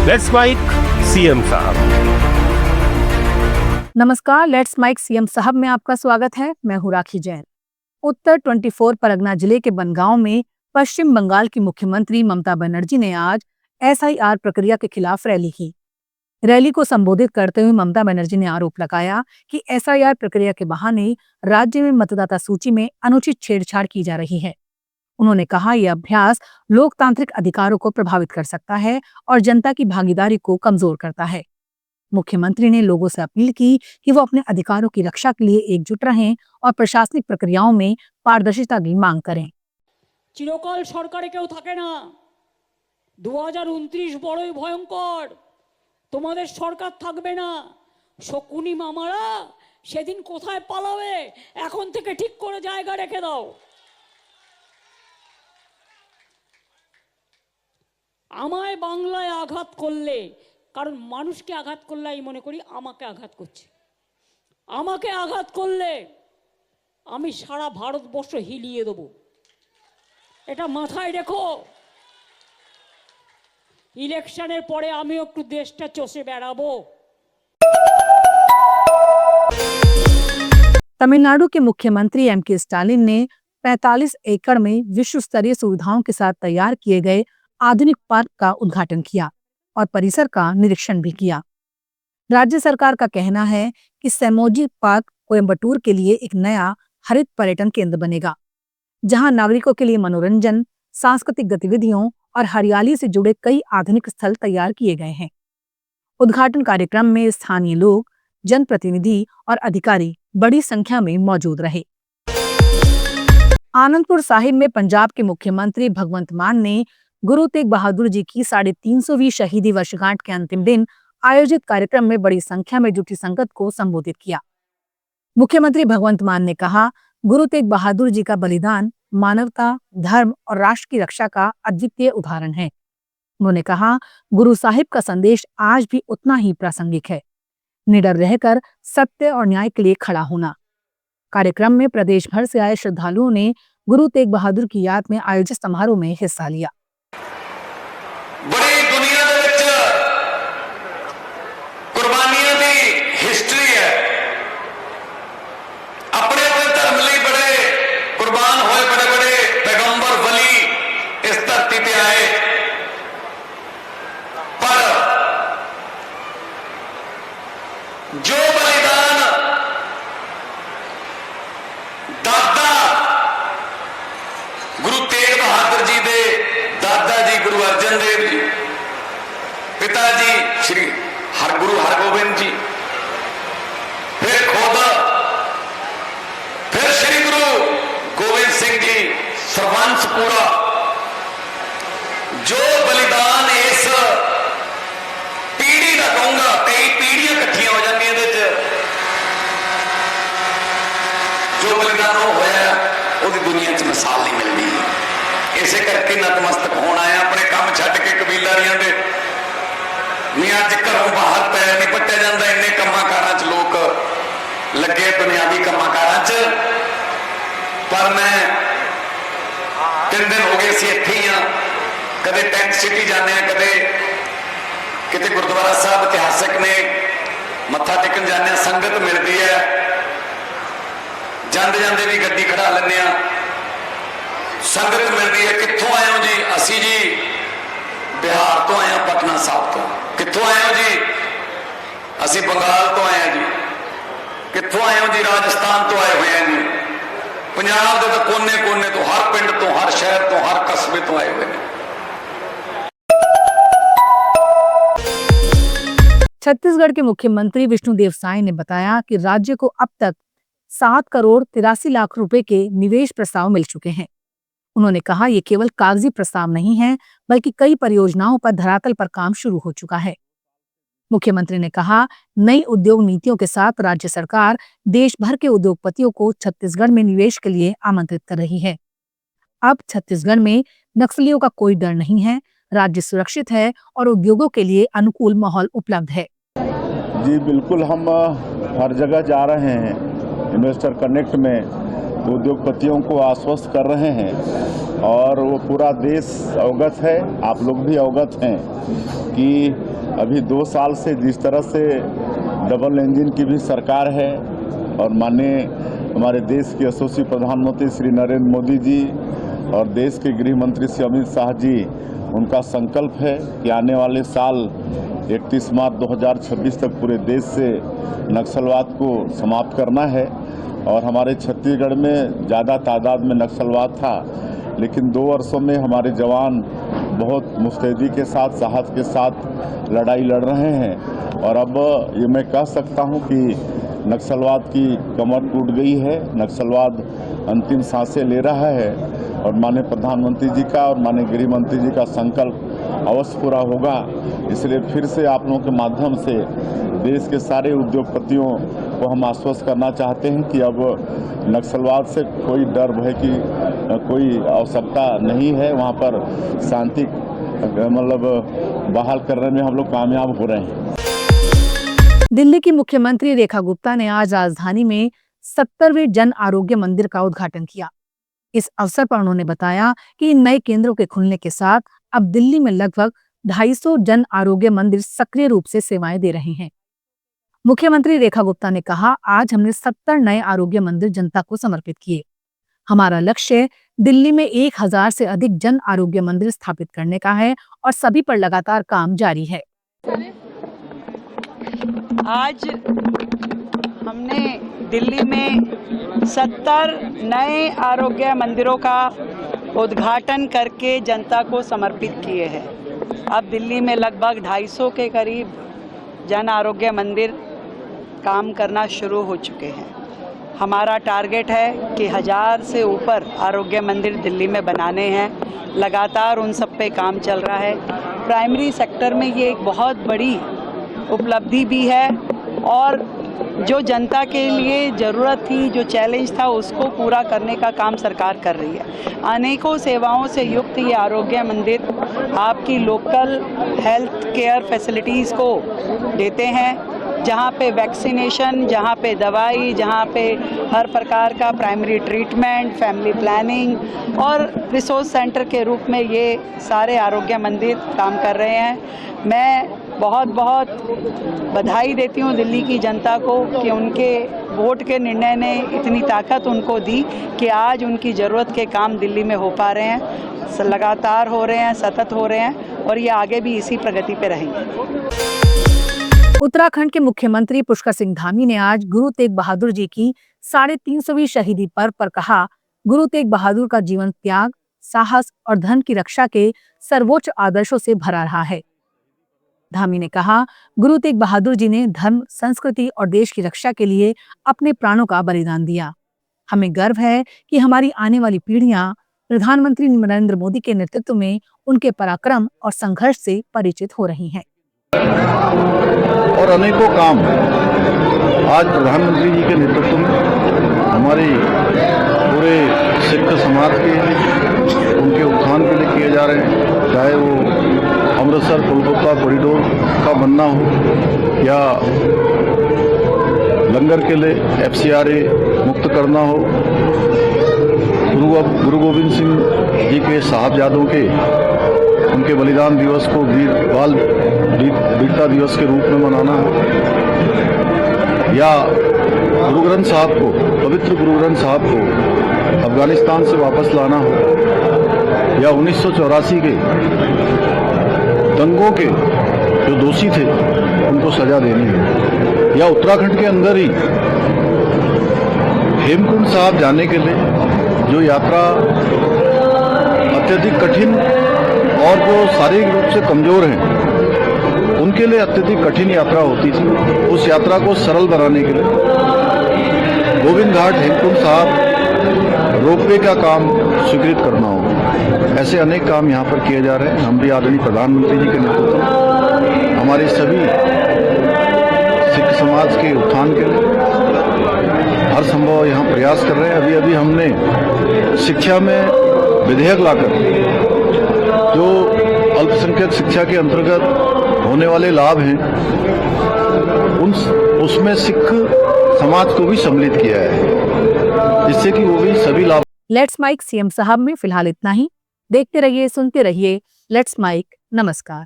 Let's mic CM साहब। नमस्कार, let's mic CM साहब में आपका स्वागत है। मैं हूं राखी जैन। उत्तर 24 परगना जिले के बनगांव में पश्चिम बंगाल की मुख्यमंत्री ममता बनर्जी ने आज एसआईआर प्रक्रिया के खिलाफ रैली की। रैली को संबोधित करते हुए ममता बनर्जी ने आरोप लगाया कि एसआईआर प्रक्रिया के बहाने राज्य में मतदाता सूची में अनुचित छेड़छाड़ की जा रही है। उन्होंने कहा, यह अभ्यास लोकतांत्रिक अधिकारों को प्रभावित कर सकता है और जनता की भागीदारी को कमजोर करता है। मुख्यमंत्री ने लोगों से अपील की कि वो अपने अधिकारों की रक्षा के लिए एकजुट रहें और प्रशासनिक प्रक्रियाओं में पारदर्शिता की मांग करें। চিরকাল সরকারে কেউ থাকে না। 2029 বড়ই ভয়ঙ্কর। তোমাদের সরকার থাকবে না। শকুনি মামারা সেদিন কোথায় পালাবে এখন থেকে ঠিক করে জায়গা রেখে দাও। আমায় বাংলায় আঘাত করলে, কারণ মানুষকে আঘাত করলে আমি মনে করি আমাকে আঘাত করছে। আমাকে আঘাত করলে আমি সারা ভারতবর্ষ হিলিয়ে দেবো, এটা মাথায় রেখো। ইলেকশনের পরে আমি একটু দেশটা চষে বেড়াবো। तमिलनाडु के मुख्यमंत्री एम.के. स्टालिन ने 45 एकड़ में विश्व स्तरीय सुविधाओं के साथ तैयार किए गए आधुनिक पार्क का उद्घाटन किया और परिसर का निरीक्षण भी किया। राज्य सरकार का कहना है कि सेमोजी पार्क कोयम्बटूर के लिए एक नया हरित पर्यटन केंद्र बनेगा, जहां नागरिकों के लिए मनोरंजन, सांस्कृतिक गतिविधियों और हरियाली से जुड़े कई आधुनिक स्थल तैयार किए गए हैं। उद्घाटन कार्यक्रम में स्थानीय लोग, जनप्रतिनिधि और अधिकारी बड़ी संख्या में मौजूद रहे। आनंदपुर साहिब में पंजाब के मुख्यमंत्री भगवंत मान ने गुरु तेग बहादुर जी की 350वीं शहीदी वर्षगांठ के अंतिम दिन आयोजित कार्यक्रम में बड़ी संख्या में जुटी संगत को संबोधित किया। मुख्यमंत्री भगवंत मान ने कहा, गुरु तेग बहादुर जी का बलिदान मानवता, धर्म और राष्ट्र की रक्षा का अद्वितीय उदाहरण है। उन्होंने कहा, गुरु साहिब का संदेश आज भी उतना ही प्रासंगिक है, निडर रहकर सत्य और न्याय के लिए खड़ा होना। कार्यक्रम में प्रदेश भर से आए श्रद्धालुओं ने गुरु तेग बहादुर की याद में आयोजित समारोह में हिस्सा लिया। बड़ी दुनिया दे विच कुर्बानियां दी हिस्ट्री है। अपने अपने धर्म लिए बड़े कुर्बान होए, बड़े बड़े पैगंबर वली इस धरती पे आए, पर जो बलिदान दादा गुरु तेग बहादुर जी दे दादा जी गुरु अर्जन देव जी, पिताजी श्री गुरु हरगोबिंद जी, फिर खुद फिर श्री गुरु गोविंद सिंह जी, सरवंश पूरा जो बलिदान इस पीढ़ी का कहूंगा, कई पीढ़ियां इकट्ठियां हो जाती जो बलिदान होया उसकी दुनिया च मिसाल नहीं मिलती। इसे करके नतमस्तक होना है, अपने काम छड्ड के कबीलदारियां दे नहीं अज घरों बाहर पैर नहीं पट्टिया जाता। इन्ने कामां कारां च लोग लगे, बुनियादी कामां कारां च। पर मैं 3 दिन हो गए सी इत्थे ही, कदे टैंक सिटी जाने, कदे किते गुरुद्वारा साहब इतिहासक ने मत्था टेकन जाने, संगत मिलती है, जाते जाते भी गड्डी खड़ा लेने, संगत मिलती है। कित्थों आए हो जी? असी जी बिहार तो आए, पटना साहब तो। कित्थों आए हो जी? असी बंगाल तो आए जी। कित्थों आए हो जी? राजस्थान तो आए हुए हैं जी। पंजाब के कोने कोने तो, हर पिंड तो, हर शहर तो, हर कस्बे तो आए हुए हैं। छत्तीसगढ़ के मुख्यमंत्री विष्णुदेव साय ने बताया कि राज्य को अब तक 7 करोड़ 83 लाख रुपए के निवेश प्रस्ताव मिल चुके हैं। उन्होंने कहा, ये केवल कागजी प्रस्ताव नहीं है, बल्कि कई परियोजनाओं पर धरातल पर काम शुरू हो चुका है। मुख्यमंत्री ने कहा, नई उद्योग नीतियों के साथ राज्य सरकार देश भर के उद्योगपतियों को छत्तीसगढ़ में निवेश के लिए आमंत्रित कर रही है। अब छत्तीसगढ़ में नक्सलियों का कोई डर नहीं है, राज्य सुरक्षित है और उद्योगों के लिए अनुकूल माहौल उपलब्ध है। जी बिल्कुल, हम हर जगह जा रहे हैं, इन्वेस्टर कनेक्ट में उद्योगपतियों को आश्वस्त कर रहे हैं और वो पूरा देश अवगत है, आप लोग भी अवगत हैं कि अभी 2 साल से जिस तरह से डबल इंजन की भी सरकार है और माननीय हमारे देश के यशस्वी प्रधानमंत्री श्री नरेंद्र मोदी जी और देश के गृह मंत्री श्री अमित शाह जी, उनका संकल्प है कि आने वाले साल 31 मार्च 2026 तक पूरे देश से नक्सलवाद को समाप्त करना है। और हमारे छत्तीसगढ़ में ज़्यादा तादाद में नक्सलवाद था, लेकिन 2 वर्षों में हमारे जवान बहुत मुस्तैदी के साथ, साहस के साथ लड़ाई लड़ रहे हैं। और अब ये मैं कह सकता हूँ कि नक्सलवाद की कमर टूट गई है, नक्सलवाद अंतिम सांसें ले रहा है और माननीय प्रधानमंत्री जी का और माननीय गृह मंत्री जी का संकल्प अवश्य पूरा होगा। इसलिए फिर से आप लोगों के माध्यम से देश के सारे उद्योगपतियों को हम आश्वस्त करना चाहते हैं कि अब नक्सलवाद से कोई डर भय की कोई आवश्यकता नहीं है। वहाँ पर शांति बहाल करने में हम लोग कामयाब हो रहे हैं। दिल्ली की मुख्यमंत्री रेखा गुप्ता ने आज राजधानी में 70वें जन आरोग्य मंदिर का उद्घाटन किया। इस अवसर पर उन्होंने बताया कि इन नए केंद्रों के खुलने के साथ अब दिल्ली में लगभग 250 जन आरोग्य मंदिर सक्रिय रूप से सेवाएं दे रहे हैं। मुख्यमंत्री रेखा गुप्ता ने कहा, आज हमने 70 नए आरोग्य मंदिर जनता को समर्पित किए। हमारा लक्ष्य दिल्ली में 1000 से अधिक जन आरोग्य मंदिर स्थापित करने का है और सभी पर लगातार काम जारी है। आज हमने दिल्ली में 70 नए आरोग्य मंदिरों का उद्घाटन करके जनता को समर्पित किए हैं। अब दिल्ली में लगभग 250 के करीब जन आरोग्य मंदिर काम करना शुरू हो चुके हैं। हमारा टारगेट है कि 1000 से ऊपर आरोग्य मंदिर दिल्ली में बनाने हैं। लगातार उन सब पे काम चल रहा है। प्राइमरी सेक्टर में ये एक बहुत बड़ी उपलब्धि भी है और जो जनता के लिए ज़रूरत थी, जो चैलेंज था, उसको पूरा करने का काम सरकार कर रही है। अनेकों सेवाओं से युक्त ये आरोग्य मंदिर आपकी लोकल हेल्थ केयर फैसिलिटीज़ को देते हैं, जहाँ पे वैक्सीनेशन, जहाँ पे दवाई, जहाँ पे हर प्रकार का प्राइमरी ट्रीटमेंट, फैमिली प्लानिंग और रिसोर्स सेंटर के रूप में ये सारे आरोग्य मंदिर काम कर रहे हैं। मैं बहुत बहुत बधाई देती हूँ दिल्ली की जनता को कि उनके वोट के निर्णय ने इतनी ताकत उनको दी कि आज उनकी ज़रूरत के काम दिल्ली में हो पा रहे हैं, लगातार हो रहे हैं, सतत हो रहे हैं और ये आगे भी इसी प्रगति पे रहेंगे। उत्तराखंड के मुख्यमंत्री पुष्कर सिंह धामी ने आज गुरु तेग बहादुर जी की 350वीं शहीदी पर्व पर कहा, गुरु तेग बहादुर का जीवन त्याग, साहस और धर्म की रक्षा के सर्वोच्च आदर्शों से भरा रहा है। धामी ने कहा, गुरु तेग बहादुर जी ने धर्म, संस्कृति और देश की रक्षा के लिए अपने प्राणों का बलिदान दिया। हमें गर्व है कि हमारी आने वाली पीढ़ियां प्रधानमंत्री नरेंद्र मोदी के नेतृत्व में उनके पराक्रम और संघर्ष से परिचित हो रही हैं। और अनेकों काम आज प्रधानमंत्री जी के नेतृत्व में हमारे पूरे सिख समाज के उनके उत्थान के लिए किए जा रहे हैं। चाहे वो अमृतसर कोलकाता कॉरिडोर का बनना हो या लंगर के लिए FCRA मुक्त करना हो, गुरु गोविंद सिंह जी के साहबजादों के उनके बलिदान दिवस को वीरता दिवस के रूप में मनाना हो, या गुरु ग्रंथ साहब को, पवित्र गुरु ग्रंथ साहब को अफगानिस्तान से वापस लाना हो, या 1984 के दंगों के जो दोषी थे उनको सजा देनी हो, या उत्तराखंड के अंदर ही हेमकुंड साहब जाने के लिए जो यात्रा अत्यधिक कठिन और जो शारीरिक रूप से कमजोर हैं उनके लिए अत्यधिक कठिन यात्रा होती थी, उस यात्रा को सरल बनाने के लिए गोविंद घाट हेमकुंड साहब रोपवे का काम स्वीकृत करना होगा। ऐसे अनेक काम यहाँ पर किए जा रहे हैं। हम भी आदरणीय प्रधानमंत्री जी के नेतृत्व में हमारे सभी सिख समाज के उत्थान के लिए हर संभव यहाँ प्रयास कर रहे हैं। अभी अभी हमने शिक्षा में विधेयक लाकर जो अल्पसंख्यक शिक्षा के अंतर्गत होने वाले लाभ हैं उसमें सिख समाज को भी सम्मिलित किया है, जिससे कि वो भी सभी लाभ। लेट्स माइक सीएम साहब में फिलहाल इतना ही। देखते रहिए, सुनते रहिए लेट्स माइक। नमस्कार।